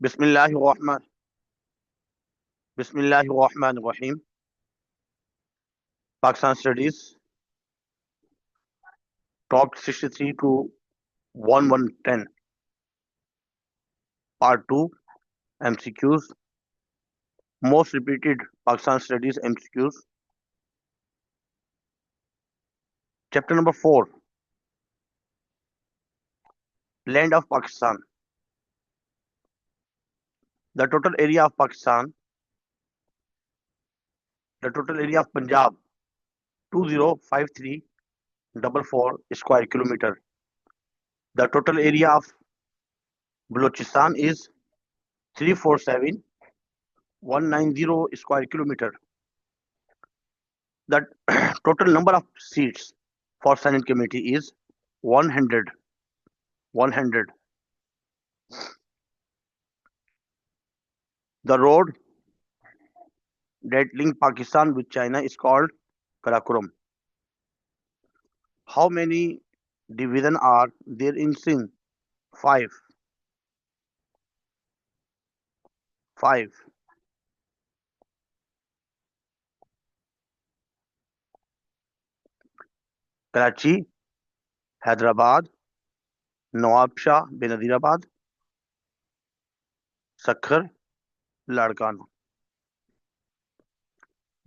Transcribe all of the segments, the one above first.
बिस्मिल्लाहिर्रहमान बिस्मिल्लाहिर्रहमानिर्रहीम। Pakistan studies top 63 to 1110 part 2 MCQs, most repeated Pakistan studies MCQs। Chapter number 4, land of Pakistan. The total area of Pakistan, the total area of Punjab 205344 square kilometre. The total area of Balochistan is 347190 square kilometre. The total number of seats for Senate committee is 100. The road that link Pakistan with China is called Karakoram. How many divisions are there in Sindh? 5. Karachi, Hyderabad, Nawab Shah, Benazirabad, Sakhar, Ladkana.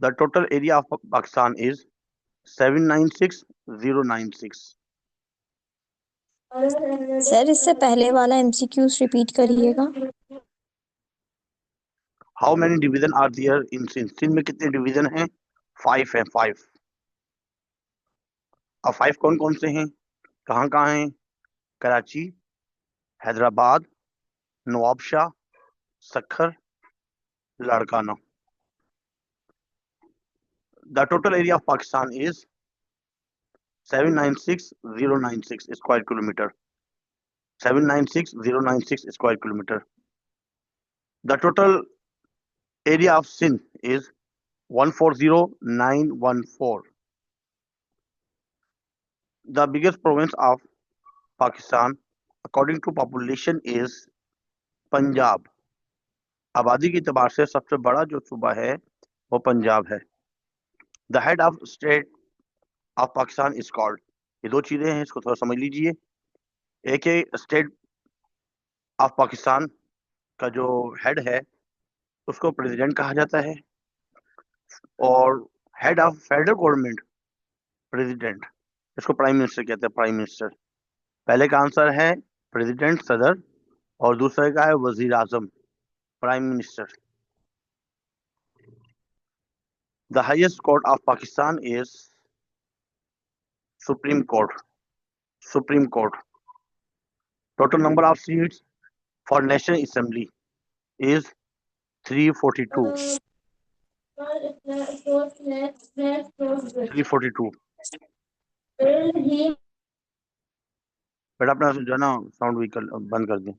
The total area of Pakistan is 796096. Sir इससे पहले वाला MCQs repeat करिएगा। How many divisions are there in Sindh? Sindh में कितने division हैं? 5 हैं, 5। अब 5 कौन कौन से हैं, कहाँ कहाँ हैं? Karachi, Hyderabad, Nawabshah, Sukkur, Larkana. The total area of Pakistan is 796096 square kilometer. 796096 square kilometer. The total area of Sindh is 140914. The biggest province of Pakistan according to population is Punjab. आबादी के एतबार से सबसे बड़ा जो सूबा है वो पंजाब है। The head of state of Pakistan is called, ये दो चीजें हैं, इसको थोड़ा समझ लीजिए। एक है स्टेट ऑफ पाकिस्तान का जो हेड है उसको प्रेसिडेंट कहा जाता है, और head of federal government president, इसको प्राइम मिनिस्टर कहते हैं। प्राइम मिनिस्टर, पहले का आंसर है प्रेसिडेंट सदर, और दूसरे का है वजीर आजम prime minister. The highest court of Pakistan is supreme court. Supreme court. Total number of seats for national assembly is 342। 342। बेटा अपना जो है ना साउंड व्हीकल बंद कर दें।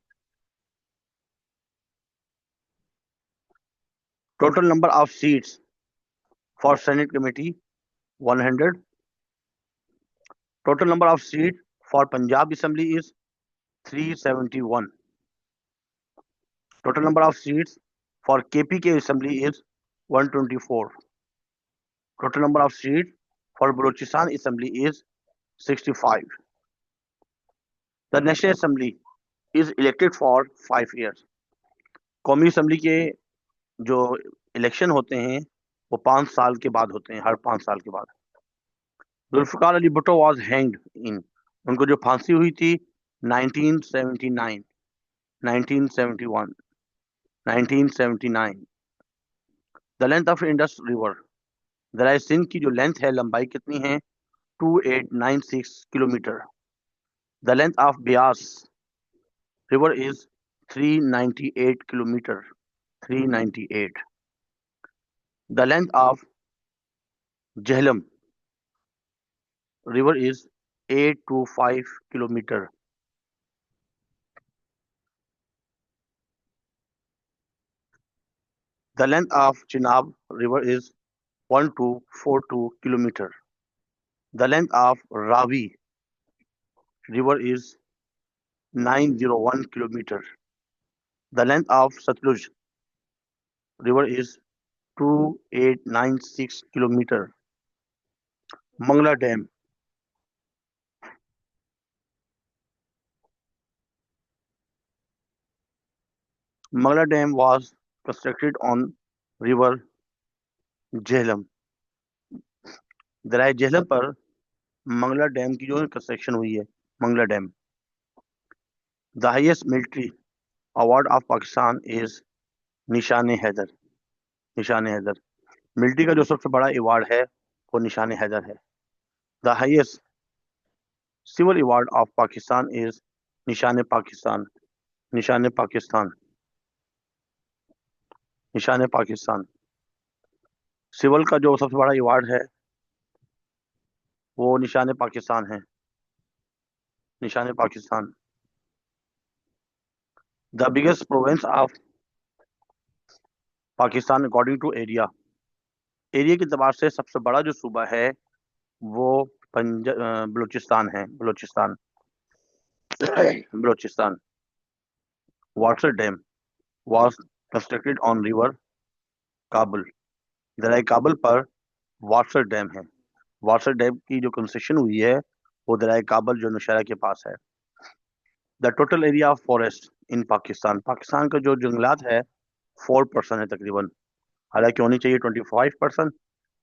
Total number of seats for senate committee 100। Total number of seat for Punjab assembly is 371। Total number of seats for KPK assembly is 124। Total number of seat for Balochistan assembly is 65। The national assembly is elected for 5 years। कौमी assembly के जो election होते हैं वो 5 साल के बाद होते हैं, हर 5 साल के बाद। जुल्फिकार अली भुट्टो वाज हैंग्ड इन, उनको जो फांसी हुई थी 1979, 1971, 1979। The length of Indus river, दरिया सिंध की जो लेंथ है, लंबाई कितनी है? 2896 kilometre. The length of Beas river is 398 kilometre. 398। The length of Jhelum river is 825 kilometer. The length of Chenab river is 1242 kilometer. The length of Ravi river is 901 kilometer. The length of Satluj river is 2896 kilometer. Mangla Dam. Mangla Dam was constructed on river Jhelum. दरिया झेलम पर Mangla dam की जो construction हुई है, Mangla dam. The highest military award of Pakistan is Nishan Haider. निशान Haider military का जो सबसे बड़ा अवार्ड है वो निशान हैदर है. The highest civil award of Pakistan is Nishan Pakistan. निशान पाकिस्तान. निशान पाकिस्तान. सिविल का जो सबसे बड़ा अवार्ड है वो निशान पाकिस्तान है. Nishan Pakistan. The biggest province of Pakistan according to area. Area के अतबार से सबसे बड़ा जो सूबा है वो बलूचिस्तान है. Balochistan. Balochistan. Water dam was constructed on river Kabul. दरिया काबुल पर वाटर डैम है. वाटर डैम की जो कंस्ट्रक्शन हुई है वो दरिया काबुल जो नौशहरा के पास है. The total area of forest इन पाकिस्तान. पाकिस्तान का जो जंगलात है 4% है तकरीबन. हालांकि होनी चाहिए 25%,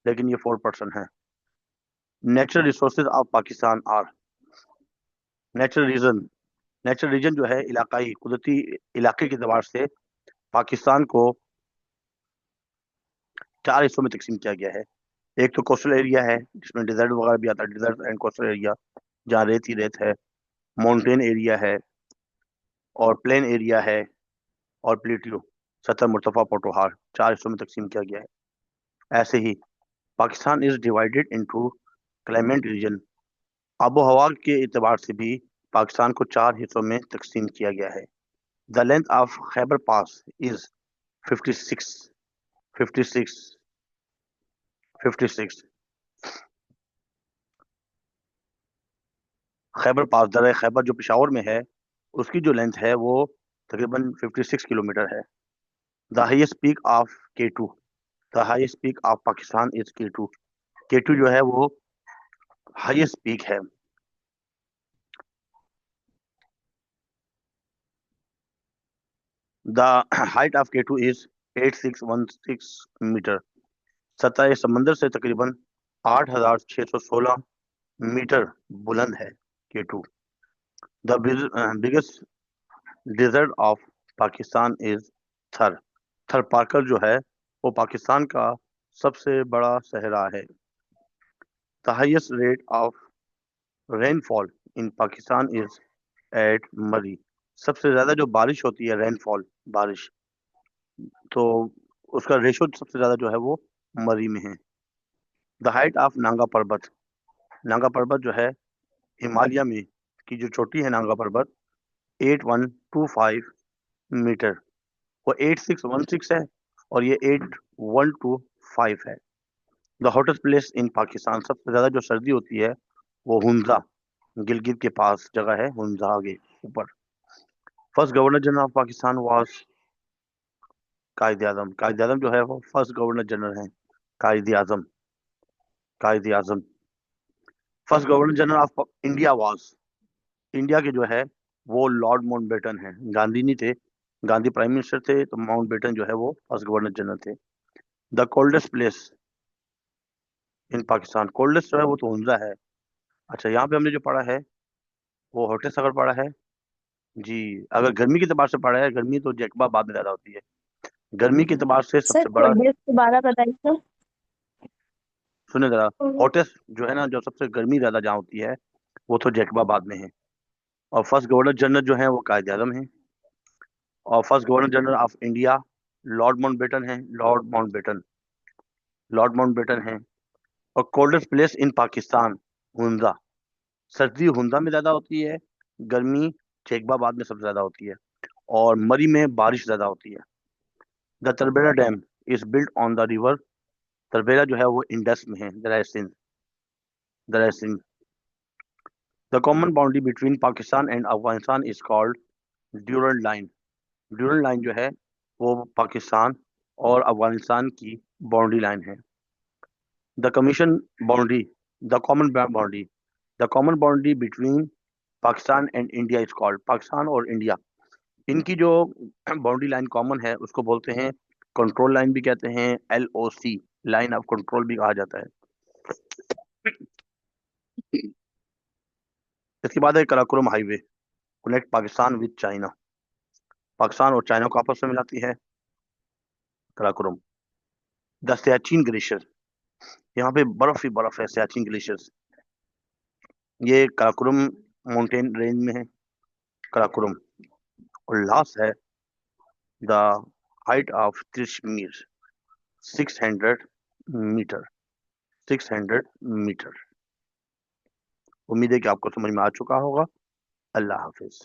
लेकिन ये 4% है. Natural resources of Pakistan are. Natural region. Natural region जो है इलाकाई कुदरती इलाके के अतबार से पाकिस्तान को 4 हिस्सों में तकसीम किया गया है. एक तो कोस्टल एरिया है जिसमें डिजर्ट वगैरह भी आता है. डिजर्ट एंड कोस्टल एरिया जहाँ रेत ही रेत है. माउंटेन एरिया है और प्लेन एरिया है और प्लेटियो सतह मुर्तफा पोटोहार. 4 हिस्सों में तकसीम किया गया है. ऐसे ही Pakistan is divided into climate region. आबो हवा के एतबार से भी पाकिस्तान को 4 हिस्सों में तकसीम किया गया है. The length of Khyber pass is 56 56 56. Khyber pass दरिया खैबर जो पेशावर में है उसकी जो लेंथ है वो तकरीबन 56 किलोमीटर है. The highest peak of K2. The highest peak of Pakistan is K2. K2 जो है वो हाईएस्ट पीक है. The height of K2 is 8616 metre. सतह समंदर से तकरीबन 8616 मीटर बुलंद है K2. The biggest desert of Pakistan is Thar. Thar पारकर जो है वो पाकिस्तान का सबसे बड़ा सहरा है. The highest rate of rainfall in Pakistan is at Murree. सबसे ज्यादा जो बारिश होती है रेनफॉल बारिश, तो उसका रेशो सबसे ज्यादा जो है वो मरी में है. द हाइट ऑफ नांगा पर्वत. नांगा पर्वत जो है हिमालय में की जो चोटी है नांगा पर्वत 8125 मीटर. वो 8616 है और ये 8125 है. The hottest place in Pakistan. सबसे ज्यादा जो सर्दी होती है वो हुंजा गिलगित के पास जगह है हुंजा आगे ऊपर. First governor general of Pakistan was Quaid Azam. Quaid Azam जो है वो फर्स्ट गवर्नर जनरल है. Quaid Azam. Quaid Azam. First governor general of India was. India के जो है वो लॉर्ड माउंटबेटन है. गांधी नहीं थे. गांधी प्राइम मिनिस्टर थे तो माउंटबेटन जो है वो फर्स्ट गवर्नर जनरल थे. The coldest place in Pakistan. Coldest जो है वो तो हुंजा है. अच्छा, यहाँ पे हमने जो पढ़ा है वो हॉटेस्ट अगर पढ़ा है जी. अगर गर्मी के अतबार से पढ़ा है, गर्मी तो जैकबाबाद में ज्यादा होती है. गर्मी के अतबार से सर सबसे बड़ा. कोल्डेस्ट दोबारा बताइए सर. सुने जरा. हॉटेस्ट जो है ना, जो सबसे गर्मी ज्यादा जहाँ होती है वो तो जैकबाबाद में है. और फर्स्ट गवर्नर जनरल जो है वो कायद आजम है. और first governor general of India Lord Mountbatten है. Lord Mountbatten. लॉर्ड माउंटबेटन है. और coldest place in Pakistan Hunza. सर्दी हुंजा में ज्यादा होती है. गर्मी जैकबाबाद में सबसे ज्यादा होती है. और मरी में बारिश ज्यादा होती है. The Tarbela dam is built on the river. Tarbela जो है वो इंडस में है. दरिया सिंध. दरिया Sindh. The common boundary between Pakistan and Afghanistan is called Durand line. Durand line जो है वो पाकिस्तान और अफगानिस्तान की बाउंड्री लाइन है। The commission boundary the common boundary the common boundary between Pakistan and India is called, Pakistan और इंडिया, इनकी जो बाउंड्री लाइन कॉमन है उसको बोलते हैं कंट्रोल लाइन भी कहते हैं, LOC, लाइन ऑफ कंट्रोल भी कहा जाता है। इसके बाद है Karakoram highway, connect Pakistan with China, Pakistan और चाइना को आपस में मिलाती है कराकोरम। द सियाचिन ग्लेशियर, यहाँ पे बर्फ ही बर्फ है, सियाचिन ग्लेशियर्स, ये कराकोरम माउंटेन रेंज में है, कराकोरम। और लास्ट है the height of Tirichmir, 600 metre, 600 metre. उम्मीद है कि आपको समझ में आ चुका होगा। अल्लाह हाफिज।